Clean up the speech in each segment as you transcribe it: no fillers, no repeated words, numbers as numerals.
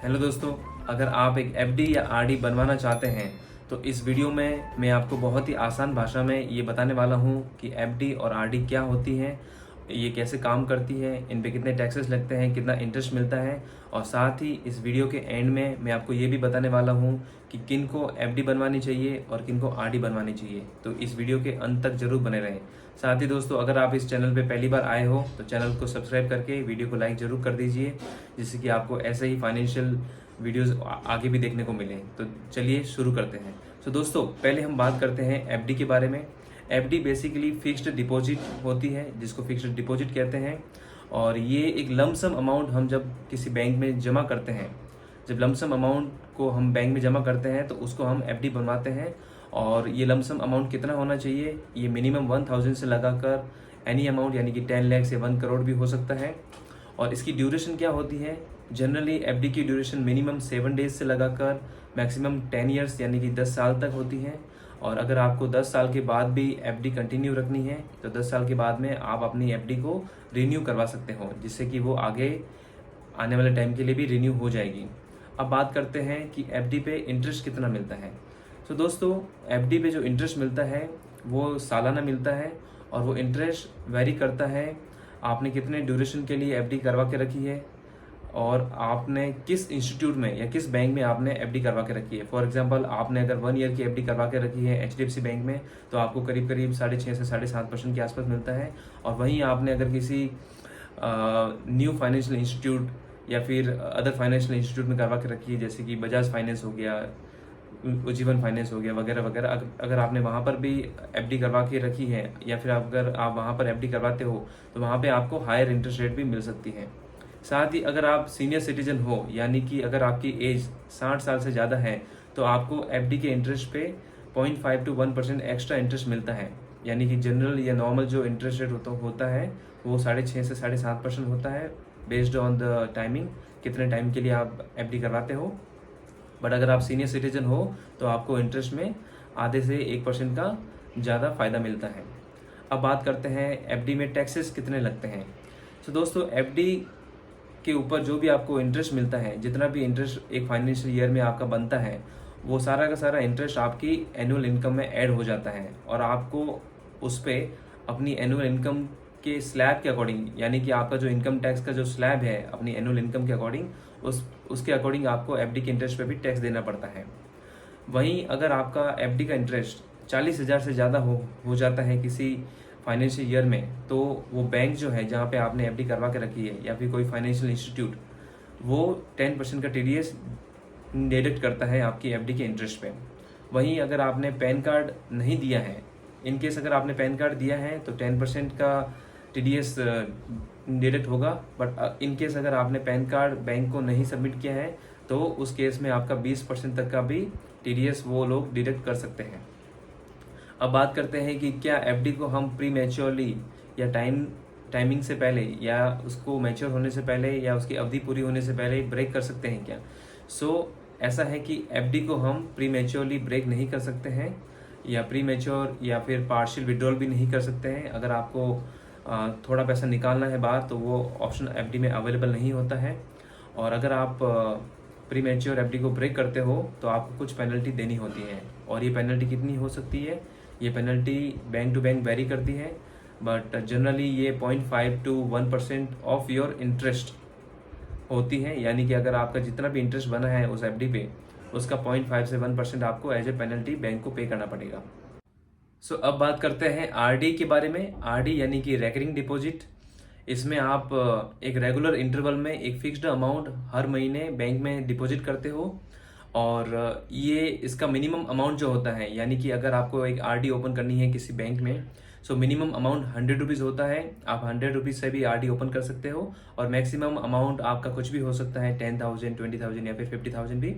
Hello दोस्तों, अगर आप एक एफडी या आरडी बनवाना चाहते हैं तो इस वीडियो में मैं आपको बहुत ही आसान भाषा में ये बताने वाला हूँ कि एफडी और आरडी क्या होती हैं, ये कैसे काम करती है, इन पे कितने टैक्सेस लगते हैं, कितना इंटरेस्ट मिलता है। और साथ ही इस वीडियो के एंड में मैं आपको ये भी बताने वाला हूँ कि किन को एफडी बनवानी चाहिए और किन को आरडी बनवानी चाहिए। तो इस वीडियो के अंत तक जरूर बने रहें। साथ ही दोस्तों, अगर आप इस चैनल पे पहली बार आए हो तो चैनल को सब्सक्राइब करके वीडियो को लाइक जरूर कर दीजिए, जिससे कि आपको ऐसे ही फाइनेंशियल वीडियोस आगे भी देखने को मिले। तो चलिए शुरू करते हैं। तो दोस्तों, पहले हम बात करते हैं एफडी के बारे में। एफडी बेसिकली फिक्स्ड डिपॉजिट होती है, जिसको फिक्स्ड डिपॉजिट कहते हैं। और ये एक लमसम अमाउंट हम जब किसी बैंक में जमा करते हैं, जब लमसम अमाउंट को हम बैंक में जमा करते हैं तो उसको हम एफडी बनवाते हैं। और ये लमसम अमाउंट कितना होना चाहिए, ये मिनिमम 1000 से लगाकर एनी अमाउंट यानी कि 10 लाख से 1 करोड़ भी हो सकता है। और इसकी ड्यूरेशन क्या होती है, जनरली एफडी की ड्यूरेशन मिनिमम 7 डेज से लगाकर मैक्सिमम 10 ईयर्स यानी कि 10 साल तक होती है। और अगर आपको 10 साल के बाद भी एफडी कंटिन्यू रखनी है तो 10 साल के बाद में आप अपनी एफडी को रिन्यू करवा सकते हो, जिससे कि वो आगे आने वाले टाइम के लिए भी रिन्यू हो जाएगी। अब बात करते हैं कि एफडी पे इंटरेस्ट कितना मिलता है। तो दोस्तों, एफडी पे जो इंटरेस्ट मिलता है वो सालाना मिलता है, और वो इंटरेस्ट वेरी करता है आपने कितने ड्यूरेशन के लिए एफडी करवा के रखी है और आपने किस इंस्टीट्यूट में या किस बैंक में आपने एफडी करवा के रखी है। फॉर एग्जांपल, आपने अगर 1 ईयर की एफडी करवा के रखी है एचडीएफसी बैंक में तो आपको करीब करीब 6.5 से 7.5% के आसपास मिलता है। और वहीं आपने अगर किसी न्यू फाइनेंशियल इंस्टीट्यूट या फिर अदर फाइनेंशियल इंस्टीट्यूट में करवा के रखी है, जैसे कि बजाज फाइनेंस हो गया, उज्जीवन फाइनेंस हो गया वगैरह वगैरह, अगर आपने वहाँ पर भी एफडी करवा के रखी है या फिर अगर आप वहाँ पर एफडी करवाते हो तो वहाँ पे आपको हायर इंटरेस्ट रेट भी मिल सकती है। साथ ही अगर आप सीनियर सिटीजन हो, यानी कि अगर आपकी एज 60 साल से ज़्यादा है, तो आपको एफडी के इंटरेस्ट पे 0.5 to 1% एक्स्ट्रा इंटरेस्ट मिलता है। यानी कि जनरल या नॉर्मल जो इंटरेस्ट रेट होता है वो 6.5 से 7.5% होता है, बेस्ड ऑन द टाइमिंग, कितने टाइम के लिए आप एफडी करवाते हो। बट अगर आप सीनियर सिटीजन हो तो आपको इंटरेस्ट में आधे से 1% का ज़्यादा फ़ायदा मिलता है। अब बात करते हैं एफडी में टैक्सेस कितने लगते हैं। तो दोस्तों, एफडी के ऊपर जो भी आपको इंटरेस्ट मिलता है, जितना भी इंटरेस्ट एक फाइनेंशियल ईयर में आपका बनता है, वो सारा का सारा इंटरेस्ट आपकी एनुअल इनकम में ऐड हो जाता है। और आपको उस पर अपनी एनुअल इनकम के स्लैब के अकॉर्डिंग, यानी कि आपका जो इनकम टैक्स का जो स्लैब है अपनी एनुअल इनकम के अकॉर्डिंग, उसके अकॉर्डिंग आपको एफडी के इंटरेस्ट पे भी टैक्स देना पड़ता है। वहीं अगर आपका एफडी का इंटरेस्ट 40,000 से ज़्यादा हो जाता है किसी फाइनेंशियल ईयर में, तो वो बैंक जो है जहाँ पे आपने एफडी करवा के रखी है या फिर कोई फाइनेंशियल इंस्टीट्यूट, वो 10% का टीडीएस डिडक्ट करता है आपकी एफडी के इंटरेस्ट पे। वहीं अगर आपने पैन कार्ड नहीं दिया है, इन केस अगर आपने पैन कार्ड दिया है तो 10% का टीडीएस डिडक्ट होगा। बट इन केस अगर आपने पैन कार्ड बैंक को नहीं सबमिट किया है तो उस केस में आपका 20% तक का भी टीडीएस वो लोग डिडक्ट कर सकते हैं। अब बात करते हैं कि क्या एफडी को हम प्री मैच्योरली या टाइमिंग से पहले या उसको मैच्योर होने से पहले या उसकी अवधि पूरी होने से पहले ब्रेक कर सकते हैं क्या। ऐसा है कि एफडी को हम प्री मैच्योरली ब्रेक नहीं कर सकते हैं, या प्री मैच्योर या फिर पार्शियल विड्रॉल भी नहीं कर सकते हैं। अगर आपको थोड़ा पैसा निकालना है बाहर तो वो ऑप्शन एफडी में अवेलेबल नहीं होता है। और अगर आप प्री मैच्योर एफडी को ब्रेक करते हो तो आपको कुछ पेनल्टी देनी होती है। और ये पेनल्टी कितनी हो सकती है, ये penalty bank to bank vary करती है, बट जनरली ये 0.5 to 1% ऑफ योर इंटरेस्ट होती है। यानी कि अगर आपका जितना भी इंटरेस्ट बना है उस एफडी पे, उसका 0.5 से 1% आपको एज ए पेनल्टी बैंक को पे करना पड़ेगा। अब बात करते हैं आरडी के बारे में। आरडी यानी कि रेकरिंग डिपॉजिट। इसमें आप एक रेगुलर इंटरवल में एक फिक्स्ड अमाउंट हर महीने बैंक में डिपॉजिट करते हो। और ये इसका मिनिमम अमाउंट जो होता है, यानी कि अगर आपको एक आरडी ओपन करनी है किसी बैंक में, मिनिमम अमाउंट 100 रुपीज़ होता है। आप 100 रुपीज़ से भी आरडी ओपन कर सकते हो। और मैक्सिमम अमाउंट आपका कुछ भी हो सकता है, 10,000, 20,000 या फिर 50,000 भी।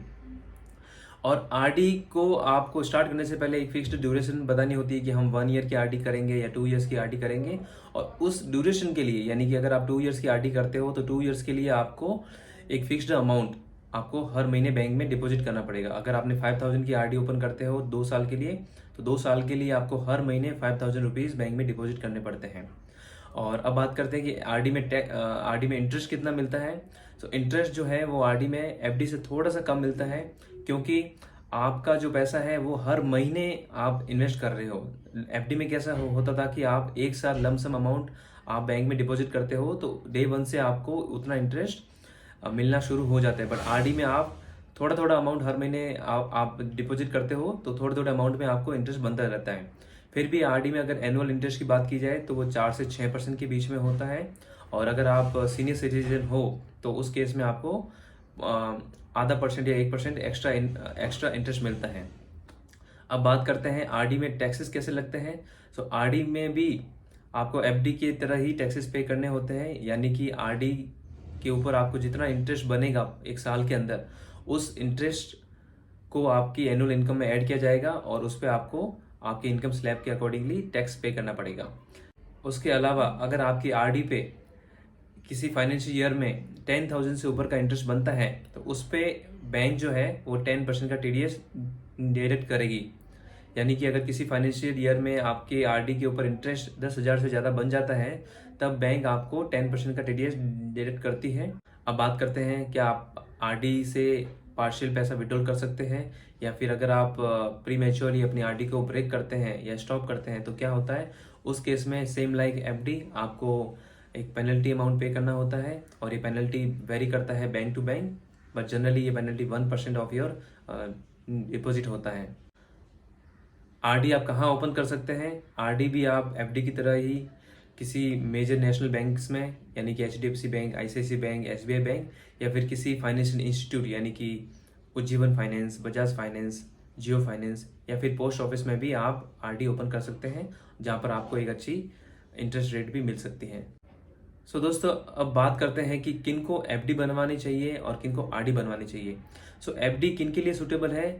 और आरडी को आपको स्टार्ट करने से पहले एक फिक्स्ड ड्यूरेशन बतानी होती है कि हम 1 ईयर की आरडी करेंगे या 2 ईयर्स की आरडी करेंगे। और उस ड्यूरेशन के लिए, यानी कि अगर आप 2 ईयर्स की आरडी करते हो तो 2 ईयर्स के लिए आपको एक फिक्स्ड अमाउंट आपको हर महीने बैंक में डिपॉजिट करना पड़ेगा। अगर आपने 5,000 की आरडी ओपन करते हो 2 साल के लिए, तो 2 साल के लिए आपको हर महीने 5,000 रुपीज़ बैंक में डिपॉजिट करने पड़ते हैं। और अब बात करते हैं कि आरडी में इंटरेस्ट कितना मिलता है। तो इंटरेस्ट जो है वो आरडी में एफडी से थोड़ा सा कम मिलता है, क्योंकि आपका जो पैसा है वो हर महीने आप इन्वेस्ट कर रहे हो। एफडी में कैसा होता था कि आप एक साथ लमसम अमाउंट आप बैंक में डिपॉजिट करते हो, तो डे वन से आपको उतना इंटरेस्ट मिलना शुरू हो जाता है। बट आरडी में आप थोड़ा थोड़ा अमाउंट हर महीने आप डिपॉजिट करते हो, तो थोड़े थोड़े अमाउंट में आपको इंटरेस्ट बनता रहता है। फिर भी आरडी में अगर एनुअल इंटरेस्ट की बात की जाए तो वो 4 से 6% के बीच में होता है। और अगर आप सीनियर सिटीजन हो तो उस केस में आपको आधा % या 1% एक्स्ट्रा इंटरेस्ट मिलता है। अब बात करते हैं आरडी में टैक्सेस कैसे लगते हैं। तो आरडी में भी आपको एफडी की तरह ही टैक्सेस पे करने होते हैं, यानी कि आरडी के ऊपर आपको जितना इंटरेस्ट बनेगा एक साल के अंदर, उस इंटरेस्ट को आपकी एनुअल इनकम में ऐड किया जाएगा और उस पर आपको आपकी इनकम स्लैब के अकॉर्डिंगली टैक्स पे करना पड़ेगा। उसके अलावा अगर आपकी आरडी पे किसी फाइनेंशियल ईयर में 10,000 से ऊपर का इंटरेस्ट बनता है तो उस पर बैंक जो है वो 10% का टीडीएस डिडक्ट करेगी। यानी कि अगर किसी फाइनेंशियल ईयर में आपके आरडी के ऊपर इंटरेस्ट 10,000 से ज़्यादा बन जाता है तब बैंक आपको 10% का टीडीएस डिडक्ट करती है। अब बात करते हैं क्या आप आरडी से पार्शियल पैसा विड्रॉल कर सकते हैं, या फिर अगर आप प्री मैच्योरली अपनी आरडी को ब्रेक करते हैं या स्टॉप करते हैं तो क्या होता है। उस केस में सेम लाइक एफडी आपको एक पेनल्टी अमाउंट पे करना होता है, और ये पेनल्टी वेरी करता है bank to bank, but generally ये पेनल्टी 1% ऑफ योर डिपॉजिट होता है। आरडी आप कहाँ ओपन कर सकते हैं। आरडी भी आप एफडी की तरह ही किसी मेजर नेशनल बैंक्स में, यानी कि HDFC bank, ICICI bank, SBI bank, या फिर किसी फाइनेंशियल इंस्टीट्यूट यानी कि उज्जीवन फाइनेंस, बजाज फाइनेंस, जियो फाइनेंस, या फिर पोस्ट ऑफिस में भी आप आरडी ओपन कर सकते हैं, जहाँ पर आपको एक अच्छी इंटरेस्ट रेट भी मिल सकती है। सो दोस्तों, अब बात करते हैं कि किन को एफडी बनवानी चाहिए और किन को आरडी बनवानी चाहिए। सो एफडी किन के लिए सूटेबल है।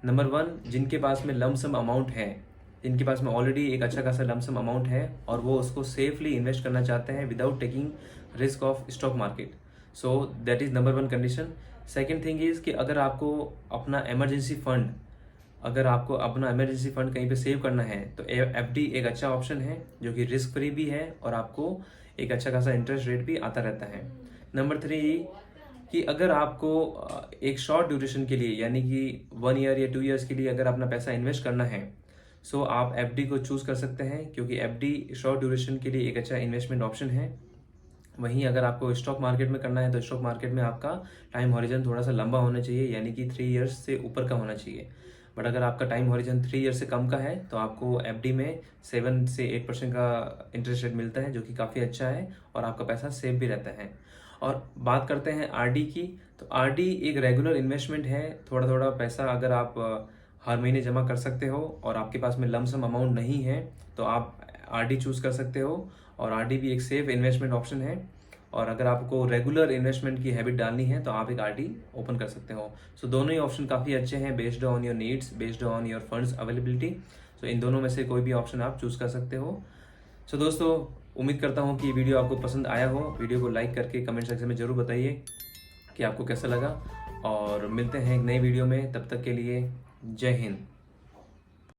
नंबर 1, जिनके पास में लमसम अमाउंट है, जिनके पास में ऑलरेडी एक अच्छा खासा लमसम अमाउंट है और वो उसको सेफली इन्वेस्ट करना चाहते हैं without taking risk of stock market. So that is number 1 condition. Second thing is कि अगर आपको अपना इमरजेंसी फंड कहीं पे सेव करना है तो एफडी एक अच्छा ऑप्शन है, जो कि रिस्क फ्री भी है और आपको एक अच्छा खासा इंटरेस्ट रेट भी आता रहता है। नंबर 3 कि अगर आपको एक शॉर्ट ड्यूरेशन के लिए, यानी कि 1 ईयर या 2 ईयर्स के लिए अगर अपना पैसा इन्वेस्ट करना है, सो आप एफडी को चूज कर सकते हैं, क्योंकि एफडी शॉर्ट ड्यूरेशन के लिए एक अच्छा इन्वेस्टमेंट ऑप्शन है। वहीं अगर आपको स्टॉक मार्केट में करना है तो स्टॉक मार्केट में आपका टाइम हॉरिजन थोड़ा सा लंबा होना चाहिए, यानी कि 3 ईयर्स से ऊपर का होना चाहिए। बट अगर आपका टाइम हॉरिजन 3 ईयर से कम का है तो आपको एफडी में 7 से 8% का इंटरेस्ट रेट मिलता है, जो कि काफ़ी अच्छा है और आपका पैसा सेफ भी रहता है। और बात करते हैं आरडी की, तो आरडी एक रेगुलर इन्वेस्टमेंट है। थोड़ा थोड़ा पैसा अगर आप हर महीने जमा कर सकते हो और आपके पास में लमसम अमाउंट नहीं है तो आप आरडी चूज कर सकते हो, और आरडी भी एक सेफ इन्वेस्टमेंट ऑप्शन है। और अगर आपको रेगुलर इन्वेस्टमेंट की हैबिट डालनी है तो आप एक आरडी ओपन कर सकते हो। सो दोनों ही ऑप्शन काफ़ी अच्छे हैं, based on your needs, based on your funds availability. So इन दोनों में से कोई भी ऑप्शन आप चूज कर सकते हो। सो दोस्तों, उम्मीद करता हूँ कि वीडियो आपको पसंद आया हो। वीडियो को लाइक करके कमेंट सेक्शन में जरूर बताइए कि आपको कैसा लगा, और मिलते हैं एक नई वीडियो में। तब तक के लिए जय हिंद।